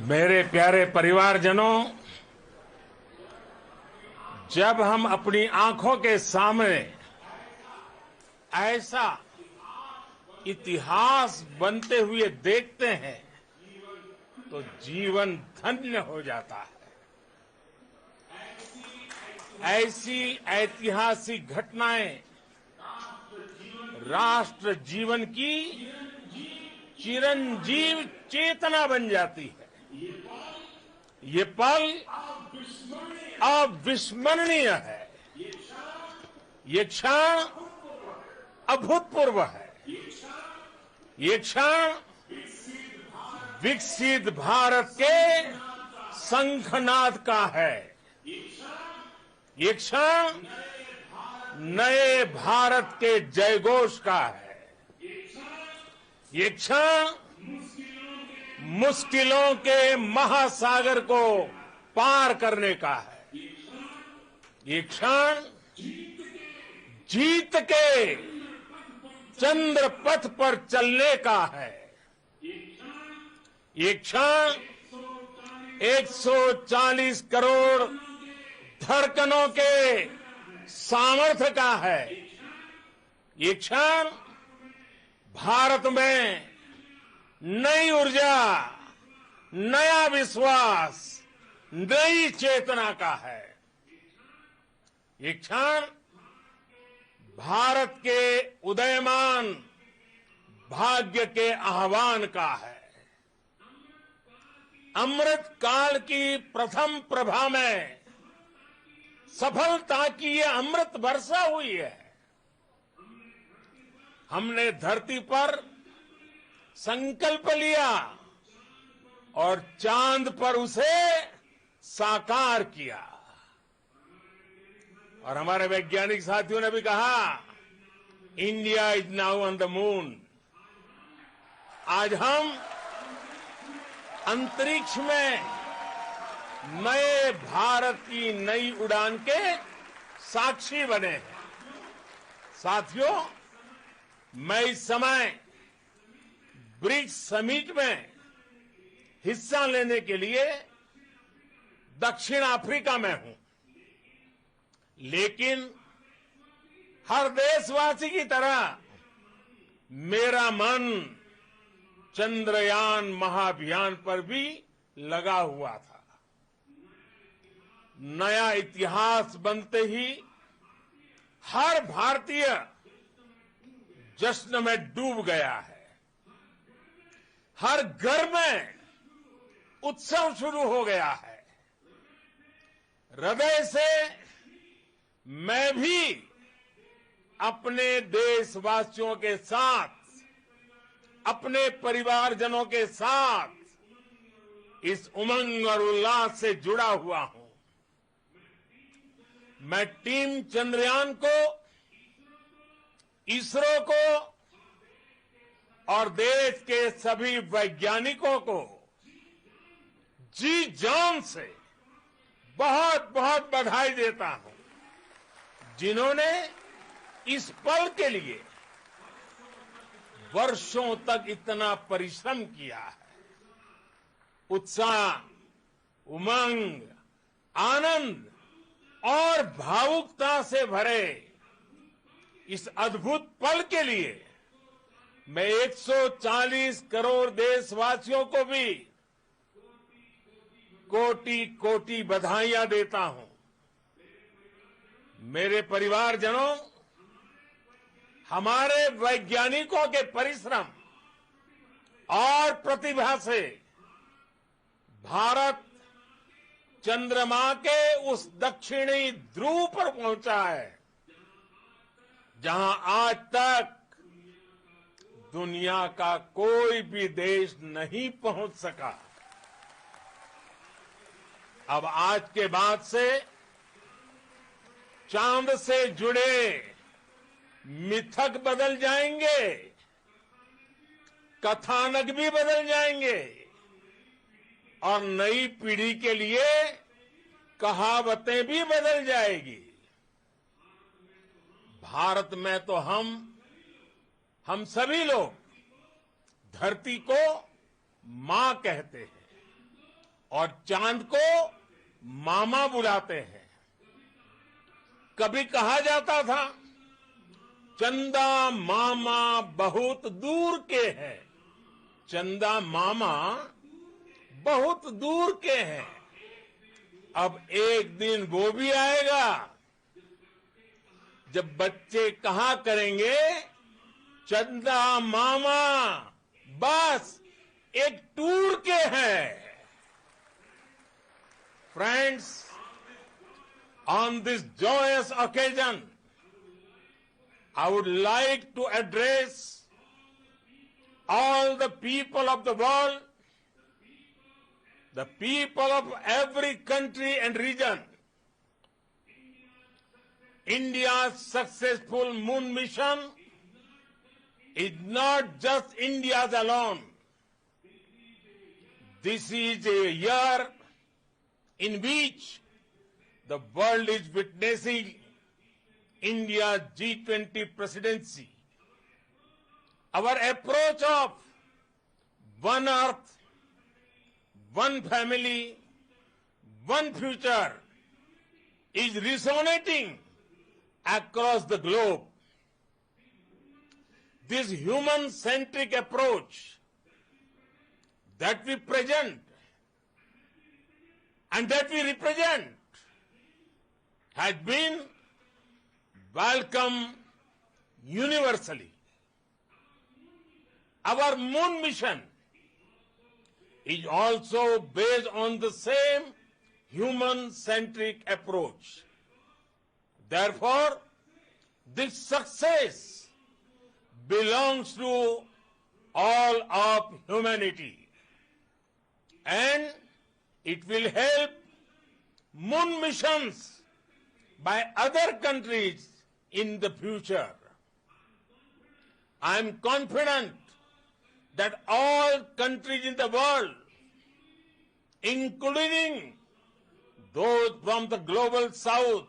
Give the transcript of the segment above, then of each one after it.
मेरे प्यारे परिवारजनों, जब हम अपनी आंखों के सामने ऐसा इतिहास बनते हुए देखते हैं तो जीवन धन्य हो जाता है। ऐसी ऐतिहासिक घटनाएं राष्ट्र जीवन की चिरंजीव चेतना बन जाती है। ये पल अविस्मरणीय है। ये क्षण अभूतपूर्व है। ये क्षण विकसित भारत के शंखनाद का है। ये क्षण नए भारत के जयघोष का है। ये क्षण मुश्किलों के महासागर को पार करने का है। ये क्षण जीत के चंद्र पथ पर चलने का है। ये क्षण 140 करोड़ धड़कनों के सामर्थ्य का है। ये क्षण भारत में नई ऊर्जा, नया विश्वास, नई चेतना का है। ये क्षण भारत के उदयमान भाग्य के आह्वान का है। अमृत काल की प्रथम प्रभा में सफलता की ये अमृत वर्षा हुई है। हमने धरती पर संकल्प लिया और चांद पर उसे साकार किया। और हमारे वैज्ञानिक साथियों ने भी कहा, India is now on the moon. आज हम अंतरिक्ष में नए भारत की नई उड़ान के साक्षी बने हैं। साथियों, मैं इस समय ब्रिक्स समिट में हिस्सा लेने के लिए दक्षिण अफ्रीका में हूं, लेकिन हर देशवासी की तरह मेरा मन चंद्रयान महाअभियान पर भी लगा हुआ था। नया इतिहास बनते ही हर भारतीय जश्न में डूब गया है। हर घर में उत्सव शुरू हो गया है। हृदय से मैं भी अपने देशवासियों के साथ, अपने परिवारजनों के साथ इस उमंग और उल्लास से जुड़ा हुआ हूं। मैं टीम चंद्रयान को, इसरो को और देश के सभी वैज्ञानिकों को जी जान से बहुत बहुत बधाई देता हूं, जिन्होंने इस पल के लिए वर्षों तक इतना परिश्रम किया है। उत्साह, उमंग, आनंद और भावुकता से भरे इस अद्भुत पल के लिए मैं 140 करोड़ देशवासियों को भी कोटि कोटि बधाइयां देता हूं। मेरे परिवारजनों, हमारे वैज्ञानिकों के परिश्रम और प्रतिभा से भारत चंद्रमा के उस दक्षिणी ध्रुव पर पहुंचा है, जहां आज तक दुनिया का कोई भी देश नहीं पहुंच सका। अब आज के बाद से चांद से जुड़े मिथक बदल जाएंगे, कथानक भी बदल जाएंगे और नई पीढ़ी के लिए कहावतें भी बदल जाएगी। भारत में तो हम सभी लोग धरती को मां कहते हैं। और चांद को मामा बुलाते हैं। कभी कहा जाता था चंदा मामा बहुत दूर के हैं। चंदा मामा बहुत दूर के हैं। अब एक दिन वो भी आएगा जब बच्चे कहा करेंगे चंदा मामा बस एक टूर के हैं। Friends, on this joyous occasion, I would like to address all the people of the world, the people of every country and region. India's successful moon mission is not just India's alone. This is a year in which the world is witnessing India's G20 presidency. Our approach of one earth, one family, one future is resonating across the globe. This human-centric approach that we present and that we represent has been welcomed universally. Our moon mission is also based on the same human-centric approach. Therefore, this success belongs to all of humanity, and it will help moon missions by other countries in the future. I am confident that all countries in the world, including those from the global south,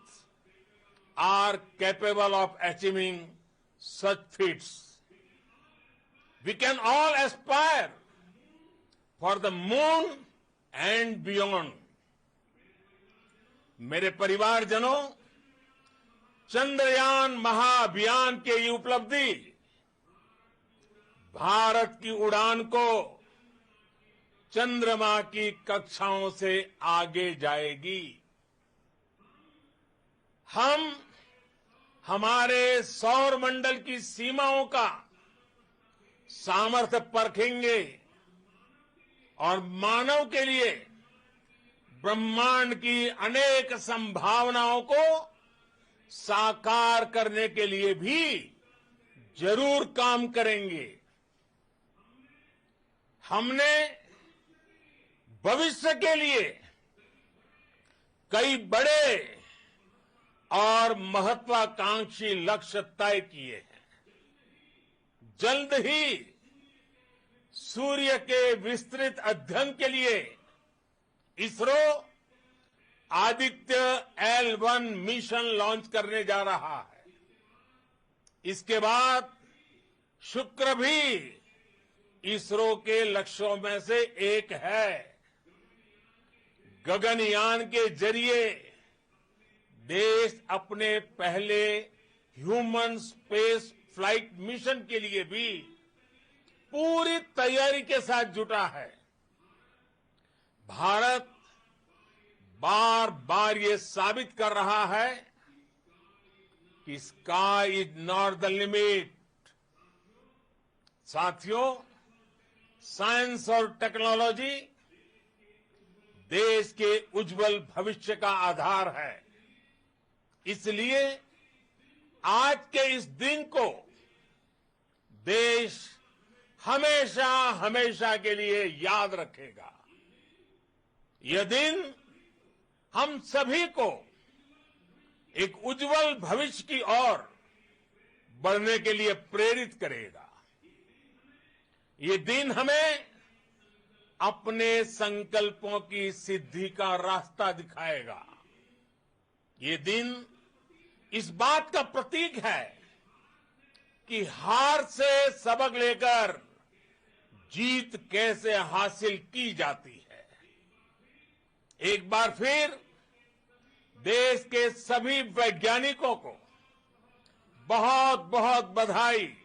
are capable of achieving such feats. We can all aspire for the moon and beyond. मेरे परिवारजनों, चंद्रयान महाअभियान की ये उपलब्धि भारत की उड़ान को चंद्रमा की कक्षाओं से आगे जाएगी। हम हमारे सौर मंडल की सीमाओं का सामर्थ्य परखेंगे और मानव के लिए ब्रह्मांड की अनेक संभावनाओं को साकार करने के लिए भी जरूर काम करेंगे। हमने भविष्य के लिए कई बड़े और महत्वाकांक्षी लक्ष्य तय किए हैं। जल्द ही सूर्य के विस्तृत अध्ययन के लिए ISRO Aditya L1 mission launch करने जा रहा है। इसके बाद शुक्र भी इसरो के लक्ष्यों में से एक है। गगनयान के जरिए देश अपने पहले ह्यूमन स्पेस फ्लाइट मिशन के लिए भी पूरी तैयारी के साथ जुटा है। भारत बार बार ये साबित कर रहा है कि sky is not the limit. साथियों, साइंस और टेक्नोलॉजी देश के उज्जवल भविष्य का आधार है। इसलिए आज के इस दिन को देश हमेशा हमेशा के लिए याद रखेगा। यह दिन हम सभी को एक उज्जवल भविष्य की ओर बढ़ने के लिए प्रेरित करेगा। ये दिन हमें अपने संकल्पों की सिद्धि का रास्ता दिखाएगा। ये दिन इस बात का प्रतीक है कि हार से सबक लेकर जीत कैसे हासिल की जाती है। एक बार फिर देश के सभी वैज्ञानिकों को बहुत बहुत बधाई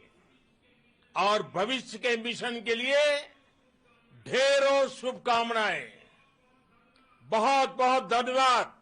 और भविष्य के मिशन के लिए ढेरों शुभकामनाएं। बहुत बहुत धन्यवाद।